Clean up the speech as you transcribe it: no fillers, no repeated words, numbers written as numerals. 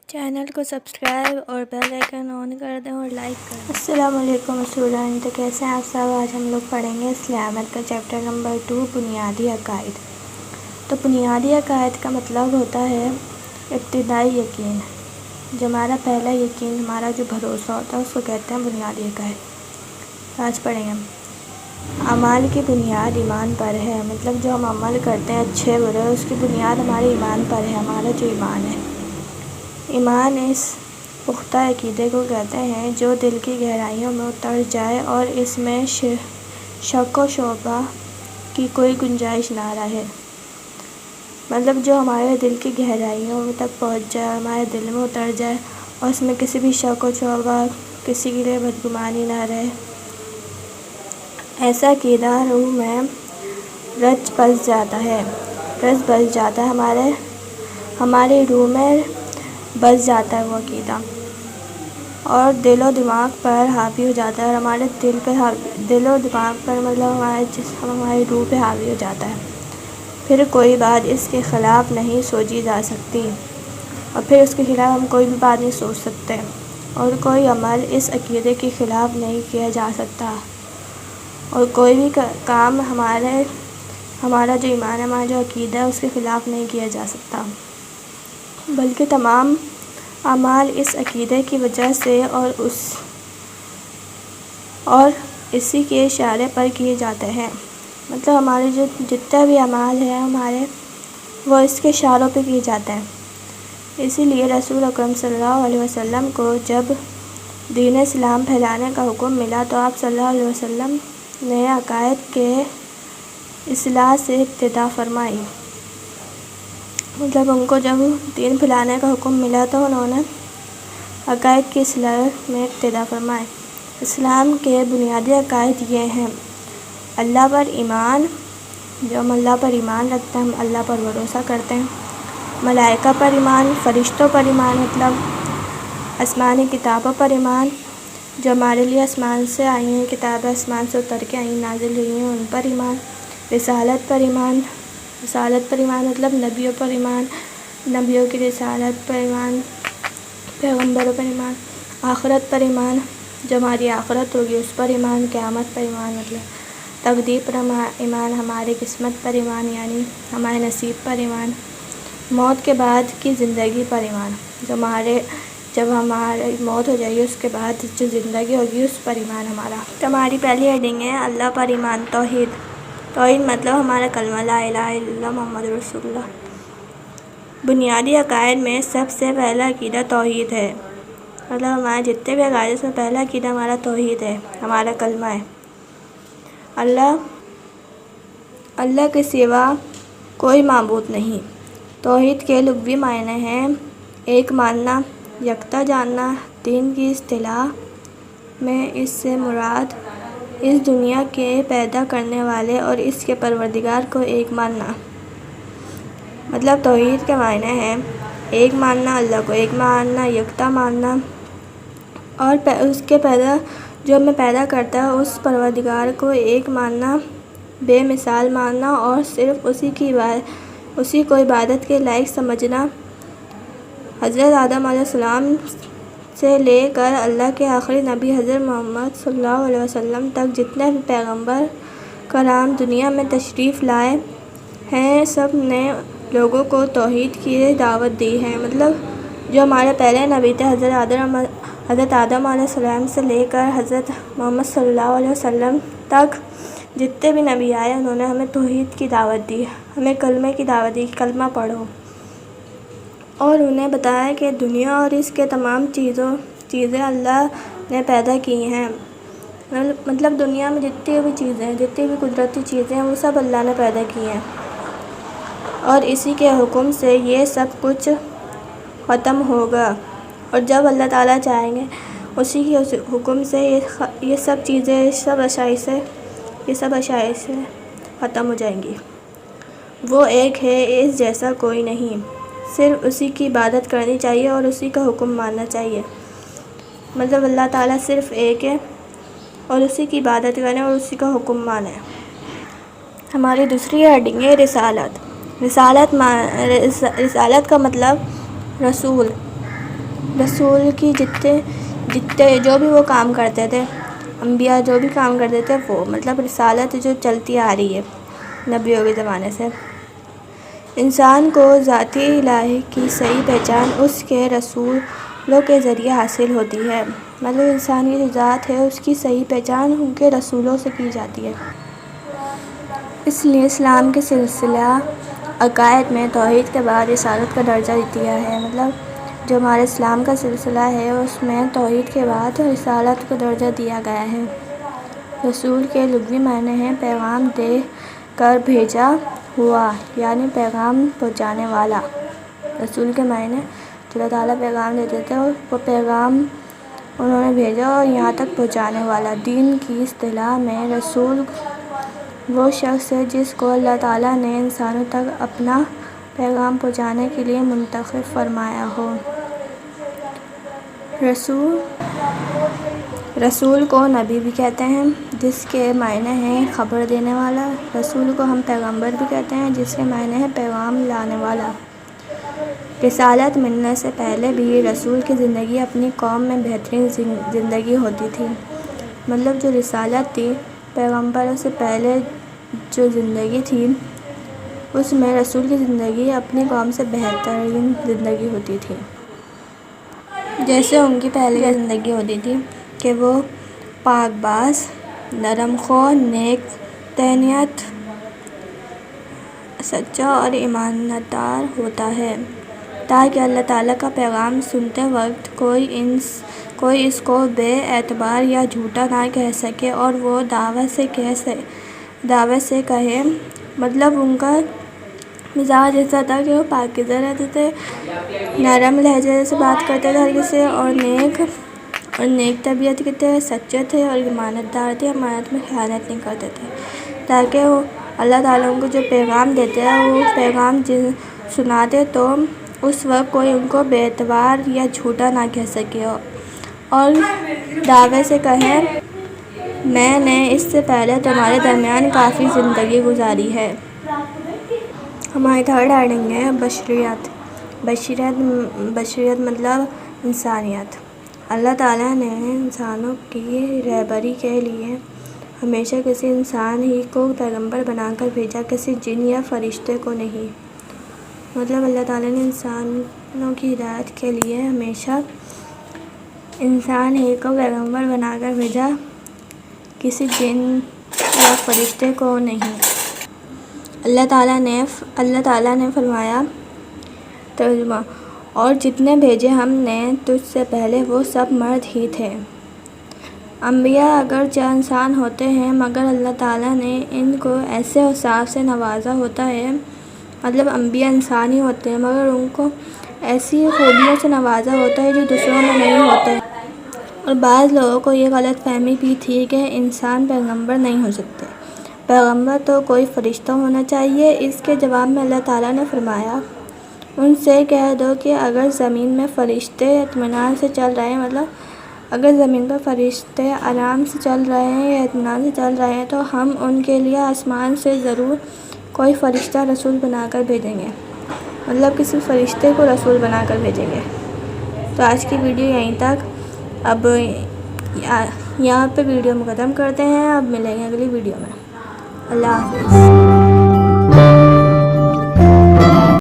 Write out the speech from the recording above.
Channel کو subscribe اور bell icon آن کر دیں اور لائک کر دیں۔ السلام علیکم اسٹوڈنٹ، تو کیسے ہیں آپ سب؟ آج ہم لوگ پڑھیں گے اسلامت کا چیپٹر نمبر 2 بنیادی عقائد۔ تو بنیادی عقائد کا مطلب ہوتا ہے ابتدائی یقین، جو ہمارا پہلا یقین، ہمارا جو بھروسہ ہوتا ہے اس کو کہتے ہیں بنیادی عقائد۔ آج پڑھیں گے اعمال کی بنیاد ایمان پر ہے، مطلب جو ہم عمل کرتے ہیں اچھے برے اس کی بنیاد ہمارے ایمان پر ہے، ہمارا جو ایمان ہے۔ ایمان اس پختہ عقیدے کو کہتے ہیں جو دل کی گہرائیوں میں اتر جائے اور اس میں شک و شبہ کی کوئی گنجائش نہ رہے، مطلب جو ہمارے دل کی گہرائیوں میں تک پہنچ جائے، ہمارے دل میں اتر جائے اور اس میں کسی بھی شک و شبہ، کسی کے لیے بدگمانی نہ رہے۔ ایسا عقیدہ روح میں رچ بس جاتا ہے، ہماری روح میں بس جاتا ہے وہ عقیدہ، اور دل و دماغ پر حاوی ہو جاتا ہے، اور ہمارے دل و دماغ پر مطلب ہمارے جسم، ہماری روح پہ حاوی ہو جاتا ہے۔ پھر کوئی بات اس کے خلاف نہیں سوچی جا سکتی، اور پھر اس کے خلاف ہم کوئی بھی بات نہیں سوچ سکتے، اور کوئی عمل اس عقیدے کے خلاف نہیں کیا جا سکتا، اور کوئی بھی کام ہمارا جو ایمان ہے، ہمارا جو عقیدہ ہے اس کے خلاف نہیں کیا جا سکتا، بلکہ تمام اعمال اس عقیدے کی وجہ سے اور اسی کے اشارے پر کیے جاتے ہیں، مطلب ہمارے جو جتنے بھی اعمال ہیں وہ اس کے اشاروں پہ کیے جاتے ہیں۔ اسی لیے رسول اکرم صلی اللہ علیہ وسلم کو جب دین اسلام پھیلانے کا حکم ملا تو آپ صلی اللہ علیہ وسلم نے عقائد کے اصلاح سے ابتدا فرمائی، مطلب ان کو جب دین پھیلانے کا حکم ملا تو انہوں نے عقائد کی اصلاح میں ابتدا فرمائی۔ اسلام کے بنیادی عقائد یہ ہیں: اللہ پر ایمان، جو ہم اللہ پر ایمان رکھتے ہیں، ہم اللہ پر بھروسہ کرتے ہیں۔ ملائکہ پر ایمان، فرشتوں پر ایمان، مطلب آسمانی کتابوں پر ایمان جو ہمارے لیے آسمان سے آئی ہیں، کتابیں آسمان سے اتر کے آئی، نازل ہوئی ہیں، ان پر ایمان۔ رسالت پر ایمان مطلب نبیوں پر ایمان، نبیوں کی رسالت پر ایمان، پیغمبروں پر ایمان۔ آخرت پر ایمان، جو ہماری آخرت ہوگی اس پر ایمان۔ قیامت پر ایمان مطلب تقدیر پر ایمان، ہماری قسمت پر ایمان یعنی ہمارے نصیب پر ایمان۔ موت کے بعد کی زندگی پر ایمان، جب ہماری موت ہو جائے گی اس کے بعد جو زندگی ہوگی اس پر ایمان ہمارا۔ تو ہماری پہلی ہیڈنگ ہے اللہ پر ایمان، توحید مطلب ہمارا کلمہ لا الہ الا اللہ محمد رسول اللہ۔ بنیادی عقائد میں سب سے پہلا عقیدہ توحید ہے، مطلب ہمارے جتنے بھی عقائد اس میں پہلا عقیدہ ہمارا توحید ہے، ہمارا کلمہ ہے۔ اللہ کے سوا کوئی معبود نہیں۔ توحید کے لغوی معنی ہیں: ایک ماننا، یکتا جاننا۔ دین کی اصطلاح میں اس سے مراد اس دنیا کے پیدا کرنے والے اور اس کے پروردگار کو ایک ماننا، مطلب توحید کے معنی ہیں ایک ماننا، اللہ کو ایک ماننا، یکتا ماننا، اور اس کے جو ہمیں پیدا کرتا ہے اس پروردگار کو ایک ماننا، بے مثال ماننا، اور صرف اسی کو عبادت کے لائق سمجھنا۔ حضرت آدم علیہ السلام سے لے کر اللہ کے آخری نبی حضرت محمد صلی اللہ علیہ وسلم تک جتنے بھی پیغمبر کرام دنیا میں تشریف لائے ہیں، سب نے لوگوں کو توحید کی دعوت دی ہے، مطلب جو ہمارے پہلے نبی تھے حضرت آدم علیہ السلام سے لے کر حضرت محمد صلی اللہ علیہ وسلم تک جتنے بھی نبی آئے انہوں نے ہمیں توحید کی دعوت دی، ہمیں کلمے کی دعوت دی، کلمہ پڑھو، اور انہیں بتایا کہ دنیا اور اس کے تمام چیزیں اللہ نے پیدا کی ہیں، مطلب دنیا میں جتنی بھی قدرتی چیزیں ہیں وہ سب اللہ نے پیدا کی ہیں، اور اسی کے حکم سے یہ سب کچھ ختم ہوگا، اور جب اللہ تعالیٰ چاہیں گے اسی کے حکم سے یہ سب چیزیں، یہ سب اشیاء ختم ہو جائیں گی۔ وہ ایک ہے، اس جیسا کوئی نہیں، صرف اسی کی عبادت کرنی چاہیے اور اسی کا حکم ماننا چاہیے، مطلب اللہ تعالیٰ صرف ایک ہے اور اسی کی عبادت کریں اور اسی کا حکم مانیں۔ ہماری دوسری ہیڈنگ ہے رسالت کا مطلب رسول، رسول کی جتنے جو بھی وہ کام کرتے تھے، انبیاء جو بھی کام کرتے تھے، وہ مطلب رسالت جو چلتی آ رہی ہے نبیوں کے زمانے سے۔ انسان کو ذات الہی کی صحیح پہچان اس کے رسولوں کے ذریعے حاصل ہوتی ہے، مطلب انسان کی جو ذات ہے اس کی صحیح پہچان ان کے رسولوں سے کی جاتی ہے۔ اس لیے اسلام کے سلسلہ عقائد میں توحید کے بعد رسالت کا درجہ دیا ہے، مطلب جو ہمارے اسلام کا سلسلہ ہے اس میں توحید کے بعد رسالت کو درجہ دیا گیا ہے۔ رسول کے لغوی معنی ہیں پیغام دے کر بھیجا ہوا، یعنی پیغام پہنچانے والا۔ رسول کے معنی جو اللہ تعالیٰ پیغام دیتے تھے وہ پیغام انہوں نے بھیجا اور یہاں تک پہنچانے والا۔ دین کی اصطلاح میں رسول وہ شخص ہے جس کو اللہ تعالیٰ نے انسانوں تک اپنا پیغام پہنچانے کے لیے منتخب فرمایا ہو۔ رسول کو نبی بھی کہتے ہیں جس کے معنی ہیں خبر دینے والا۔ رسول کو ہم پیغمبر بھی کہتے ہیں جس کے معنی ہیں پیغام لانے والا۔ رسالت ملنے سے پہلے بھی رسول کی زندگی اپنی قوم میں بہترین زندگی ہوتی تھی، مطلب جو رسالت تھی پیغمبروں سے پہلے جو زندگی تھی اس میں رسول کی زندگی اپنی قوم سے بہترین زندگی ہوتی تھی۔ جیسے ان کی پہلے کی زندگی ہوتی تھی کہ وہ پاک باز، نرم خو، نیک طینت، سچا اور ایماندار ہوتا ہے، تاکہ اللہ تعالیٰ کا پیغام سنتے وقت کوئی اس کو بے اعتبار یا جھوٹا نہ کہہ سکے اور وہ دعوت سے کہے، مطلب ان کا مزاج ایسا تھا کہ وہ پاکیزہ رہتے تھے، نرم لہجے سے بات کرتے تھے ہر کسی، اور نیک طبیعت کے تھے، سچے تھے اور ایماندار تھے، امانت میں خیانت نہیں کرتے تھے، تاکہ وہ اللہ تعالیٰ ان کو جو پیغام دیتے ہیں وہ پیغام سناتے تو اس وقت کوئی ان کو بے اعتبار یا جھوٹا نہ کہہ سکے اور دعوے سے کہے میں نے اس سے پہلے تمہارے درمیان کافی زندگی گزاری ہے۔ ہماری تھرڈ ہیڈنگ ہے بشریت۔ بشریت مطلب انسانیت۔ اللہ تعالیٰ نے انسانوں کی رہبری کے لیے ہمیشہ کسی انسان ہی کو پیغمبر بنا کر بھیجا، کسی جن یا فرشتے کو نہیں، مطلب اللہ تعالیٰ نے انسانوں کی ہدایت کے لیے ہمیشہ انسان ہی کو پیغمبر بنا کر بھیجا، کسی جن یا فرشتے کو نہیں۔ اللہ تعالیٰ نے فرمایا ترجمہ، اور جتنے بھیجے ہم نے تجھ سے پہلے وہ سب مرد ہی تھے۔ انبیاء اگرچہ انسان ہوتے ہیں مگر اللہ تعالیٰ نے ان کو ایسے اوصاف سے نوازا ہوتا ہے، مطلب انبیاء انسان ہی ہوتے ہیں مگر ان کو ایسی خوبیوں سے نوازا ہوتا ہے جو دوسروں میں نہیں ہوتے۔ اور بعض لوگوں کو یہ غلط فہمی بھی تھی کہ انسان پیغمبر نہیں ہو سکتے، پیغمبر تو کوئی فرشتہ ہونا چاہیے۔ اس کے جواب میں اللہ تعالیٰ نے فرمایا ان سے کہہ دو کہ اگر زمین میں فرشتے اطمینان سے چل رہے ہیں، مطلب اگر زمین پر فرشتے آرام سے چل رہے ہیں یا اطمینان سے چل رہے ہیں تو ہم ان کے لیے آسمان سے ضرور کوئی فرشتہ رسول بنا کر بھیجیں گے، مطلب کسی فرشتے کو رسول بنا کر بھیجیں گے۔ تو آج کی ویڈیو یہیں تک، اب یہاں پہ ویڈیو ختم کرتے ہیں، اب ملیں گے اگلی ویڈیو میں۔ اللہ حافظ۔